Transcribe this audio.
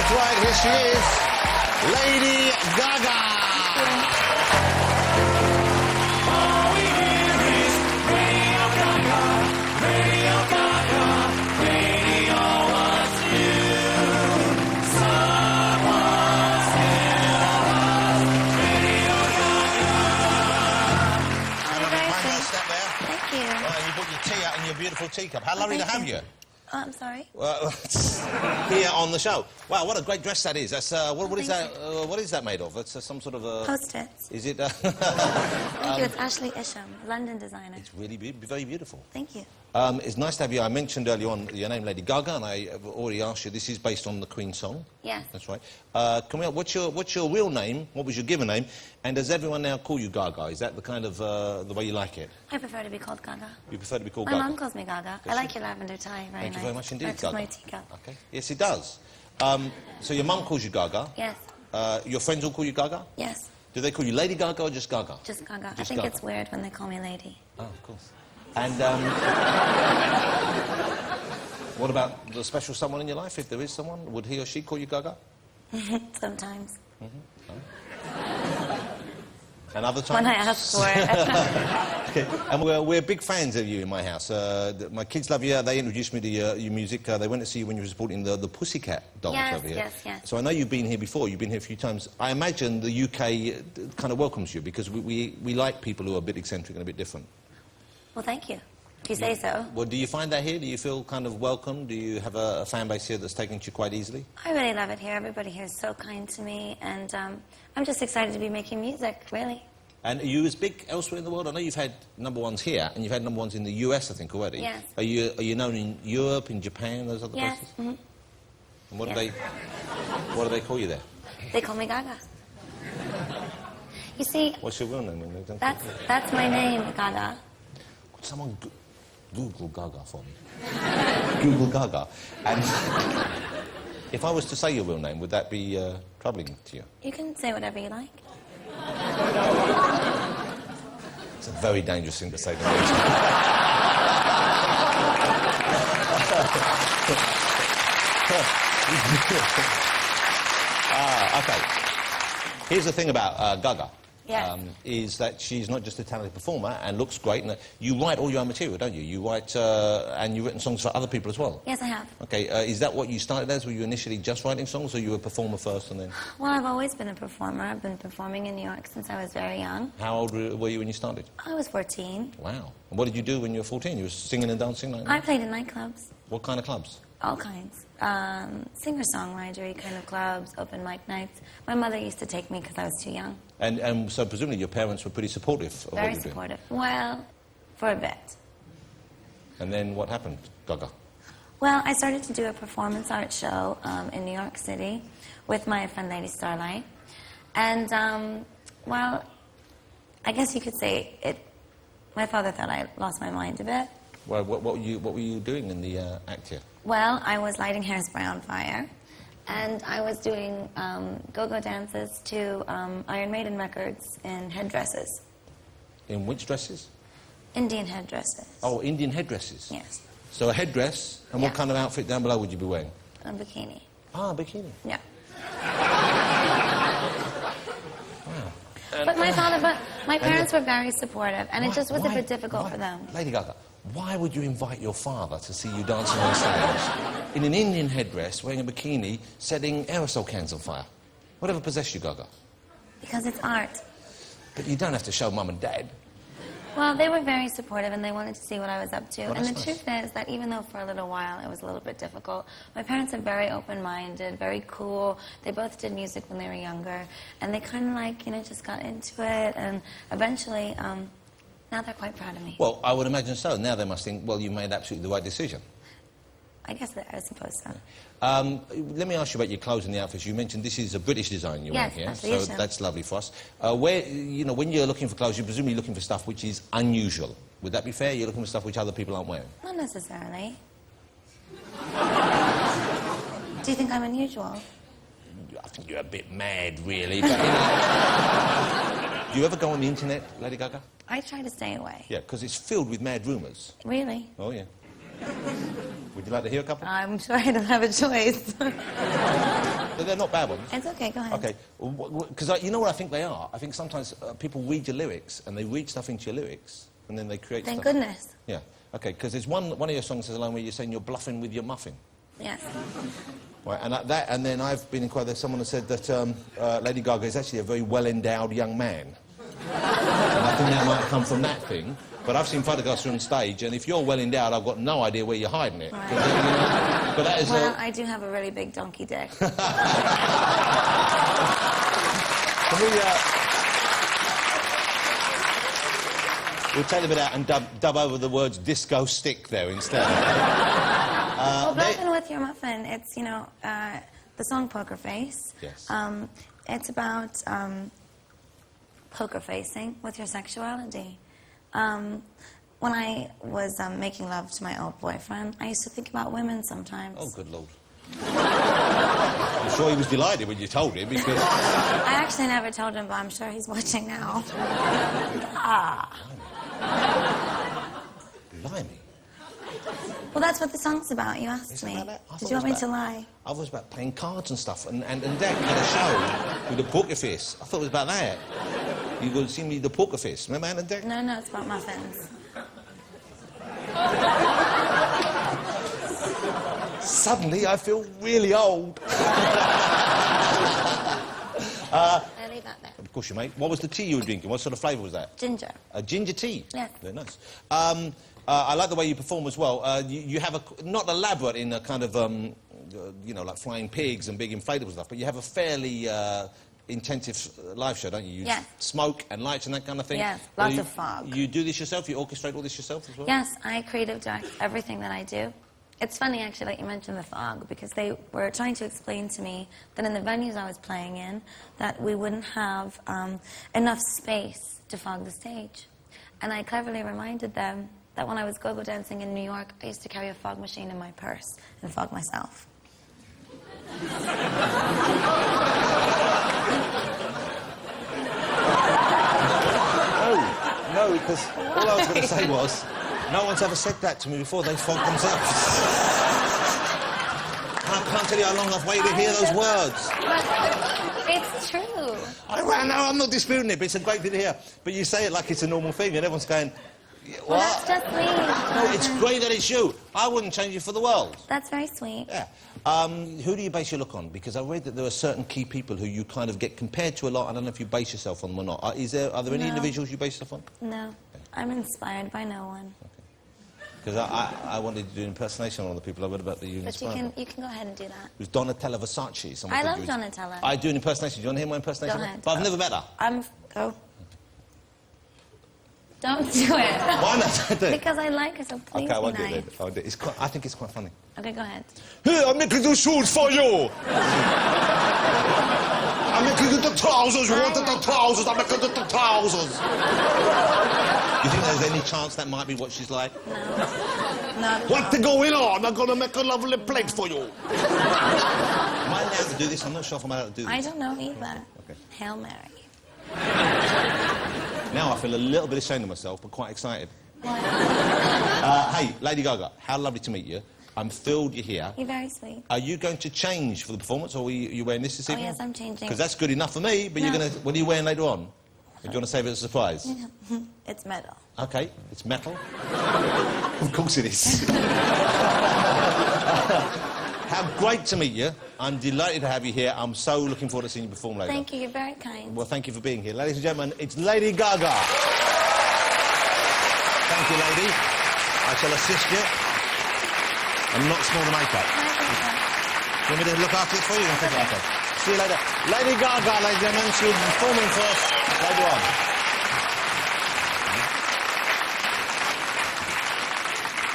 That's right, here she is, Lady Gaga. All we hear is Radio Gaga, Radio Gaga, Radio wants you. Someone's help us, Radio Gaga. Have a nice step there. Thank you. Well, you put your tea out in your beautiful teacup. How lovely to thank have you. Oh, I'm sorry. Well, here on the show. Wow, what a great dress that is. That's what is that? What is that made of? It's some sort of a. Post-its. Is it? Thank you. It's Ashley Isham, London designer. It's really very beautiful. Thank you. It's nice to have you. I mentioned earlier on your name, Lady Gaga, and I have already asked you. This is based on the Queen song. Yes. That's right. What's your real name? What was your given name? And does everyone now call you Gaga? Is that the kind of the way you like it? I prefer to be called Gaga. You prefer to be called My Gaga? mom calls me Gaga. I like your lavender tie. Very Thank nice. you very much indeed, Matches Gaga. my teacup. Okay. Yes, it does. So your mum calls you Gaga. Yes. Your friends all call you Gaga? Yes. Do they call you Lady Gaga or just Gaga? Just Gaga. Just I think Gaga. it's weird when they call me lady. Oh, of course. And what about the special someone in your life? If there is someone, would he or she call you Gaga? Sometimes. And other times? When I ask for it. Okay. And we're big fans of you in my house. My kids love you. They introduced me to your music. They went to see you when you were supporting the Pussycat Dolls over here. Yes. So I know you've been here before. You've been here a few times. I imagine the UK kind of welcomes you because we like people who are a bit eccentric and a bit different. Well, thank you. If you say so. Well, do you find that here? Do you feel kind of welcome? Do you have a fan base here that's taken to you quite easily? I really love it here. Everybody here is so kind to me, and I'm just excited to be making music, really. And are you as big elsewhere in the world? I know you've had number ones here, and you've had number ones in the US, I think, already. Yes. Are you known in Europe, in Japan, those other Yes. places? Mm-hmm. And what Yes. do they call you there? They call me Gaga. You see, What's your real name? that's my name, Gaga. Could someone Google Gaga for me? Google Gaga. And if I was to say your real name, would that be troubling to you? You can say whatever you like. It's a very dangerous thing to say to me. Okay. Here's the thing about Gaga. Yes. Is that she's not just a talented performer and looks great. And you write all your own material, don't you? You write, and you've written songs for other people as well. Yes, I have. Okay, is that what you started as? Were you initially just writing songs, or you were a performer first and then... Well, I've always been a performer. I've been performing in New York since I was very young. How old were you when you started? I was 14. Wow. And what did you do when you were 14? You were singing and dancing like that? I played in nightclubs. What kind of clubs? All kinds. Singer-songwritery kind of clubs, open mic nights. My mother used to take me because I was too young. And so presumably your parents were pretty supportive of what Very you were doing? supportive. Well, for a bit. And then what happened, Gaga? Well, I started to do a performance art show in New York City with my friend Lady Starlight. And, well, I guess you could say it... My father thought I lost my mind a bit. Well, what were you doing in the act here? Well, I was lighting hairspray on fire, and I was doing go-go dances to Iron Maiden records in headdresses. In which dresses? Indian headdresses. Oh, Indian headdresses? Yes. So a headdress, and what Yeah. kind of outfit down below would you be wearing? A bikini. Ah, a bikini. Yeah. Wow. But my parents were very supportive, and it just was a bit difficult for them. Lady Gaga, why would you invite your father to see you dancing on stage in an Indian headdress, wearing a bikini, setting aerosol cans on fire? Whatever possessed you, Gaga? Because it's art. But you don't have to show Mum and Dad. Well, they were very supportive, and they wanted to see what I was up to. Well, and the that's truth is that even though for a little while it was a little bit difficult, my parents are very open-minded, very cool. They both did music when they were younger, and they kind of like, just got into it, and eventually, now they're quite proud of me. Well, I would imagine so. Now they must think, well, you made absolutely the right decision. I guess I suppose so. Let me ask you about your clothes and the outfits. You mentioned this is a British design you're wearing here, that's the so issue. that's lovely for us. When you're looking for clothes, you're presumably looking for stuff which is unusual. Would that be fair? You're looking for stuff which other people aren't wearing? Not necessarily. Do you think I'm unusual? I think you're a bit mad, really. But, do you ever go on the internet, Lady Gaga? I try to stay away. Yeah, because it's filled with mad rumours. Really? Oh, yeah. Would you like to hear a couple? I'm sure I don't have a choice. They're not bad ones. It's okay, go ahead. Okay, because you know what I think they are? I think sometimes people read your lyrics and they read stuff into your lyrics and then they create Thank stuff. goodness. Yeah, okay, because there's one of your songs says a line where you're saying you're bluffing with your muffin. Yes. Right, and then I've been inquired, there's someone who said that Lady Gaga is actually a very well-endowed young man. And I think that might come from that thing. But I've seen photographs from stage, and if you're well-endowed, I've got no idea where you're hiding it. Right. But that is well, I do have a really big donkey dick. Can we, we'll take a bit out and dub over the words disco stick there instead. Well, bluffing with your muffin, it's, you know, the song Poker Face. Yes. It's about poker facing with your sexuality. When I was making love to my old boyfriend, I used to think about women sometimes. Oh, good Lord. I'm sure he was delighted when you told him, because... I actually never told him, but I'm sure he's watching now. Blimey. Well, that's what the song's about. You asked me. Did you want me to lie? I was about playing cards and stuff, and Dad had a show with the poker face. I thought it was about that. You go see me the poker face. Remember Anna Deck? No, it's about muffins. Suddenly, I feel really old. I leave that there. Of course you mate. What was the tea you were drinking? What sort of flavour was that? Ginger. A ginger tea? Yes. Very nice. I like the way you perform as well. You have not elaborate in a kind of, you know, like flying pigs and big inflatable stuff, but you have a fairly intensive live show, don't you? Yes. Smoke and lights and that kind of thing. Yes, lots of fog. You do this yourself? You orchestrate all this yourself as well? Yes, I creative direct everything that I do. It's funny, actually, that you mentioned the fog, because they were trying to explain to me that in the venues I was playing in, that we wouldn't have enough space to fog the stage. And I cleverly reminded them that when I was go-go dancing in New York, I used to carry a fog machine in my purse and fog myself. No, because all I was going to say was, no one's ever said that to me before. They fog themselves. I can't tell you how long I've waited to hear those words. But it's true. No, I'm not disputing it, but it's a great thing to hear. But you say it like it's a normal thing, and everyone's going, what? Well, that's just me. No, it's great that it's you. I wouldn't change it for the world. That's very sweet. Yeah. Who do you base your look on? Because I read that there are certain key people who you kind of get compared to a lot. I don't know if you base yourself on them or not. Are there any individuals you base yourself on? No. I'm inspired by no one. Because I wanted to do an impersonation of one of the people I read about that you But inspired. you can go ahead and do that. It was Donatella Versace. I love Donatella. I do an impersonation. Do you want to hear my impersonation? Go ahead. But I've never met her. Go. Don't do it. Why not? Because I like her, so please Okay, I won't be do nice. it. I won't do it. I think it's quite funny. Okay, go ahead. Hey, I'm making the shoes for you. I'm making the trousers. You wanted the trousers. I'm making the trousers. You think there's any chance that might be what she's like? No. What's going on? I'm going to make a lovely plate for you. Am I allowed to do this? I'm not sure if I'm allowed to do this. I don't know either. Okay. Hail Mary. Now I feel a little bit ashamed of myself, but quite excited. Hey, Lady Gaga, how lovely to meet you. I'm thrilled you're here. You're very sweet. Are you going to change for the performance, or are you wearing this evening? Oh, yes, I'm changing. Because that's good enough for me, but No. you're going to... What are you wearing later on? Or do you want to save it as a surprise? It's metal. Okay, it's metal. Of course it is. How great to meet you. I'm delighted to have you here. I'm so looking forward to seeing you perform later. Thank you, you're very kind. Well, thank you for being here. Ladies and gentlemen, it's Lady Gaga. Thank you, lady. I shall assist you and not smell the makeup. You want me to look after it for you? Okay. See you later. Lady Gaga, ladies and gentlemen, she'll be performing for us later on.